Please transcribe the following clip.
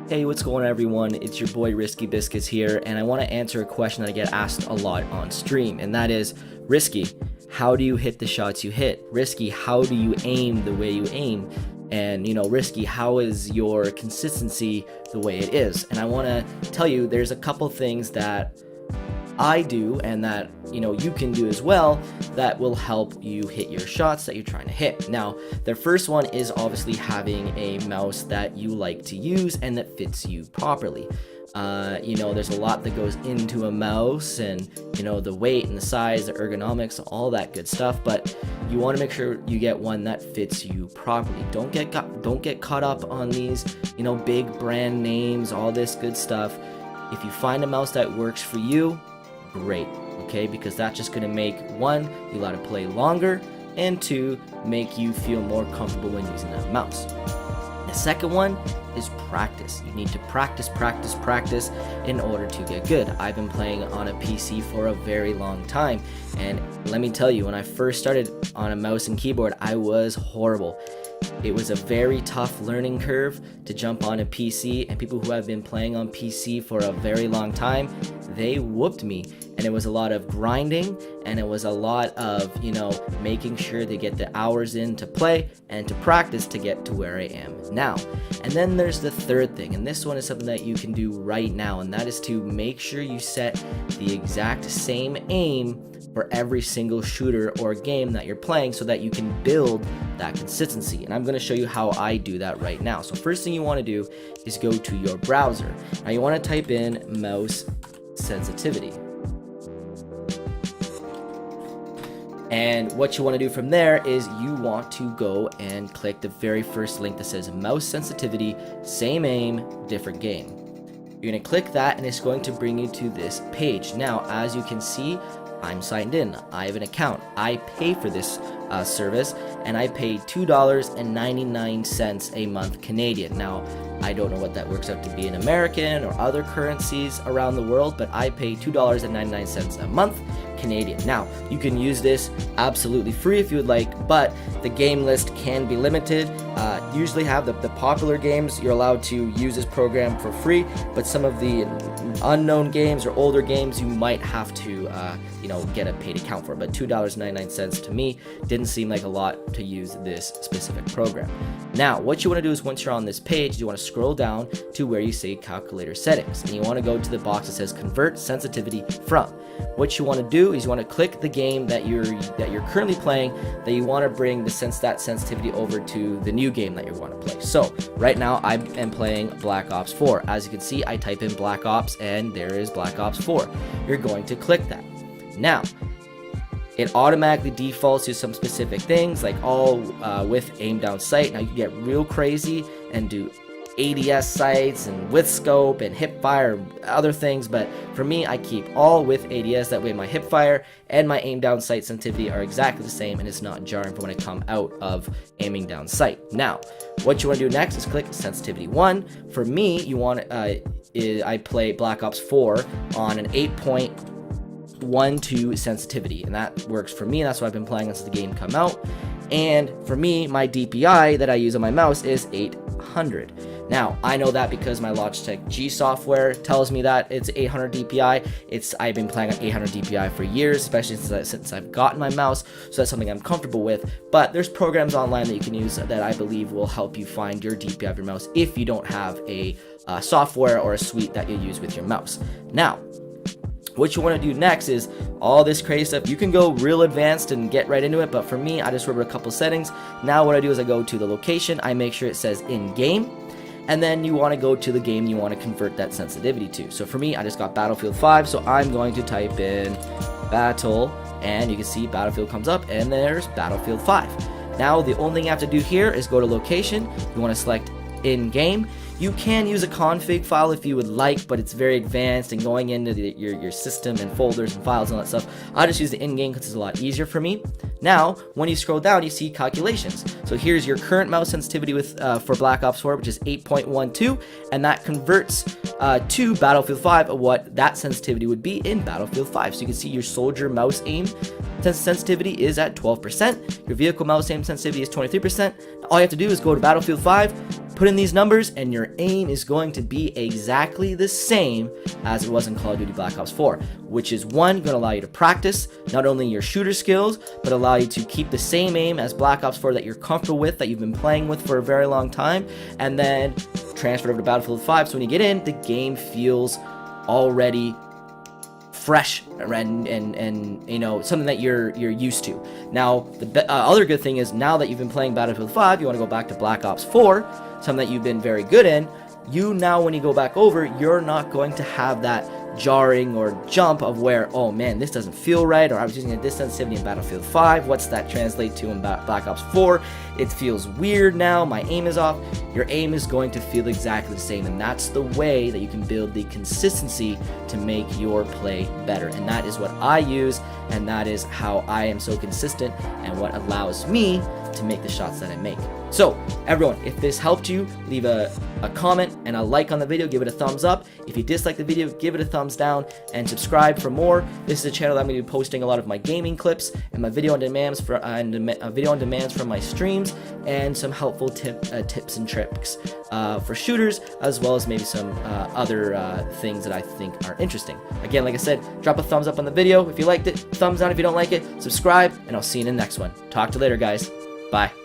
Hey, what's going on everyone? It's your boy Risky Biscuits here, and I want to answer a question that I get asked a lot on stream, and that is, Risky, how do you hit the shots you hit? Risky, how do you aim the way you aim? And Risky, how is your consistency the way it is? And I want to tell you there's a couple things that I do and that you can do as well that will help you hit your shots that you're trying to hit. Now, the first one is obviously having a mouse that you like to use and that fits you properly. There's a lot that goes into a mouse, and the weight and the size, the ergonomics, all that good stuff, but you want to make sure you get one that fits you properly. Don't get caught up on these big brand names, all this good stuff. If you find a mouse that works for you, great, okay? Because that's just going to make, one, you allow to play longer, and two, make you feel more comfortable when using that mouse. The second one is practice. You need to practice in order to get good. I've been playing on a PC for a very long time, and let me tell you, when I first started on a mouse and keyboard, I was horrible. It was a very tough learning curve to jump on a PC, and people who have been playing on PC for a very long time, they whooped me. And it was a lot of grinding, and it was a lot of making sure to get the hours in to play and to practice to get to where I am now. And then there's the third thing, and this one is something that you can do right now, and that is to make sure you set the exact same aim for every single shooter or game that you're playing so that you can build that consistency. And I'm going to show you how I do that right now. So first thing you want to do is go to your browser. Now you want to type in mouse sensitivity. And what you want to do from there is you want to go and click the very first link that says mouse sensitivity, same aim, different game. You're going to click that, and it's going to bring you to this page. Now, as you can see, I'm signed in. I have an account. I pay for this service, and I pay $2.99 a month Canadian. Now, I don't know what that works out to be in American or other currencies around the world, but I pay $2.99 a month Canadian. Now, you can use this absolutely free if you would like, but the game list can be limited. Usually have the popular games, you're allowed to use this program for free, but some of the unknown games or older games you might have to get a paid account for. But $2.99 to me didn't seem like a lot to use this specific program. Now, what you want to do is once you're on this page, you want to scroll down to where you say calculator settings, and you want to go to the box that says convert sensitivity from. What you want to do is you want to click the game that you're currently playing, that you want to bring that sensitivity over to the new game that you want to play. So right now I am playing Black Ops 4. As you can see, I type in Black Ops and there is Black Ops 4. You're going to click that. Now, it automatically defaults to some specific things, like all with aim down sight. Now you can get real crazy and do ADS sights and with scope and hip fire and other things, but for me, I keep all with ADS. That way my hip fire and my aim down sight sensitivity are exactly the same, and it's not jarring for when I come out of aiming down sight. Now, what you want to do next is click sensitivity 1. For me, you want I play Black Ops 4 on an 8.12 sensitivity, and that works for me. That's what I've been playing since the game come out. And for me, my DPI that I use on my mouse is 800. Now, I know that because my Logitech G software tells me that it's 800 DPI. I've been playing on 800 DPI for years, especially since I've gotten my mouse, so that's something I'm comfortable with. But there's programs online that you can use that I believe will help you find your DPI of your mouse if you don't have a software or a suite that you use with your mouse. Now, what you want to do next is all this crazy stuff. You can go real advanced and get right into it, but for me, I just remember a couple settings. Now what I do is I go to the location, I make sure it says in-game, and then you want to go to the game you want to convert that sensitivity to. So for me, I just got Battlefield 5, so I'm going to type in Battle, and you can see Battlefield comes up, and there's Battlefield 5. Now the only thing you have to do here is go to location. You want to select in-game. You can use a config file if you would like, but it's very advanced and going into your system and folders and files and all that stuff. I just use the in-game because it's a lot easier for me. Now, when you scroll down, you see calculations. So here's your current mouse sensitivity for Black Ops 4, which is 8.12, and that converts to Battlefield 5 of what that sensitivity would be in Battlefield 5. So you can see your soldier mouse aim sensitivity is at 12%. Your vehicle mouse aim sensitivity is 23%. All you have to do is go to Battlefield 5, Put in these numbers and your aim is going to be exactly the same as it was in Call of Duty Black Ops 4, which is one, going to allow you to practice not only your shooter skills, but allow you to keep the same aim as Black Ops 4 that you're comfortable with, that you've been playing with for a very long time, and then transfer over to Battlefield 5. So when you get in, the game feels already fresh and you know, something that you're used to. Now the other good thing is, now that you've been playing Battlefield 5, you want to go back to Black Ops 4, something that you've been very good in. You now, when you go back over, you're not going to have that jarring or jump of where, oh man, this doesn't feel right, or I was using a distance sensitivity in Battlefield 5, what's that translate to in Black Ops 4? It feels weird now, my aim is off. Your aim is going to feel exactly the same, and that's the way that you can build the consistency to make your play better. And that is what I use, and that is how I am so consistent, and what allows me to make the shots that I make. So everyone, if this helped you, leave a comment and a like on the video, give it a thumbs up. If you dislike the video, give it a thumbs down, and subscribe for more. This is a channel that I'm going to be posting a lot of my gaming clips and my video on demands from my streams, and some helpful tips and tricks for shooters, as well as maybe some other things that I think are interesting. Again, like I said, drop a thumbs up on the video if you liked it, thumbs down if you don't like it, subscribe, and I'll see you in the next one. Talk to you later, guys. Bye.